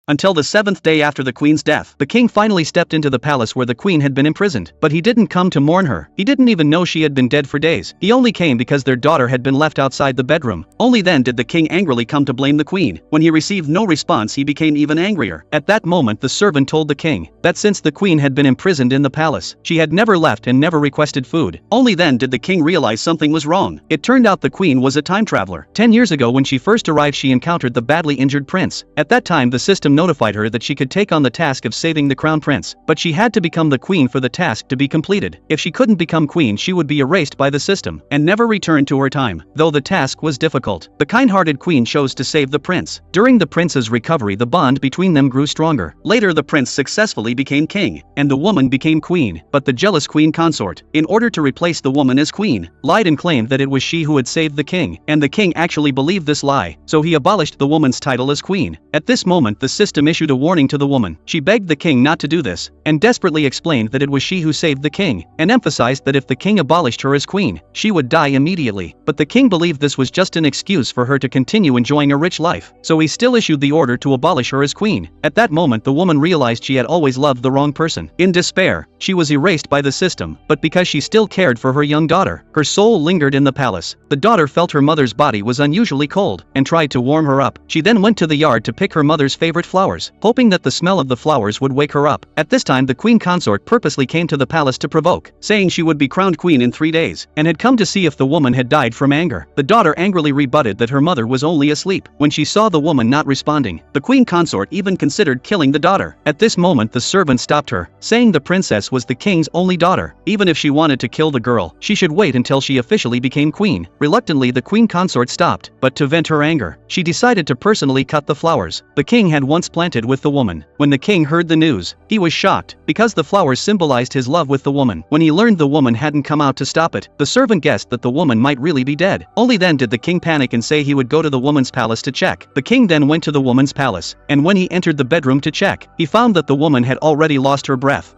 until the 7th day after the queen's death. The king finally stepped into the palace where the queen had been imprisoned, but he didn't come to mourn her. He didn't even know she had been dead for days. He only came because their daughter had been left outside the bedroom. Only then did the king angrily come to blame the queen. When he received no response, he became even angrier. At that moment, the servant told the king that since the queen had been imprisoned in the palace, she had never left and never requested food. Only then did the king realize something was wrong. It turned out the queen was a time traveler. 10 years ago, when she first arrived, she encountered the badly injured prince. At that time, the system notified her that she could take on the task of saving the crown prince, but she had to become the queen for the task to be completed. If she couldn't become queen, she would be erased by the system and never return to her time. Though the task was difficult, the kind-hearted queen chose to save the prince. During the prince's recovery, the bond between them grew stronger. Later, the prince successfully became king, and the woman became queen. But the jealous queen consort, in order to replace the woman as queen, lied and claimed that it was she who had saved the king, and the king actually believed this lie, so he abolished the woman's title as queen. At this moment, the system issued a warning to the woman. She begged the king not to do this, and desperately explained that it was she who saved the king, and emphasized that if the king abolished her as queen, she would die immediately. But the king believed this was just an excuse for her to continue enjoying a rich life, so he still issued the order to abolish her as queen. At that moment, the woman realized she had always loved the wrong person. In despair, she was erased by the system, but because she still cared for her young daughter, her soul lingered in the palace. The daughter felt her mother's body was unusually cold, and tried to warm her up. She then went to the yard to pick her mother's favorite flowers, hoping that the smell of the flowers would wake her up. At this time, the queen consort purposely came to the palace to provoke, saying she would be crowned queen in 3 days, and had come to see if the woman had died from anger. The daughter angrily rebutted that her mother was only asleep. When she saw the woman not responding, the queen consort even considered killing the daughter. At this moment, the servant stopped her, saying the princess was the king's only daughter. Even if she wanted to kill the girl, she should wait until she officially became queen. Reluctantly, the queen consort stopped, but to vent her anger, she decided to personally cut the flowers the king had once planted with the woman. When the king heard the news, he was shocked, because the flowers symbolized his love with the woman. When he learned the woman hadn't come out to stop it, the servant guessed that the woman might really be dead. Only then did the king panic and say he would go to the woman's palace to check. The king then went to the woman's palace, and when he entered the bedroom to check, he found that the woman had already lost her breath.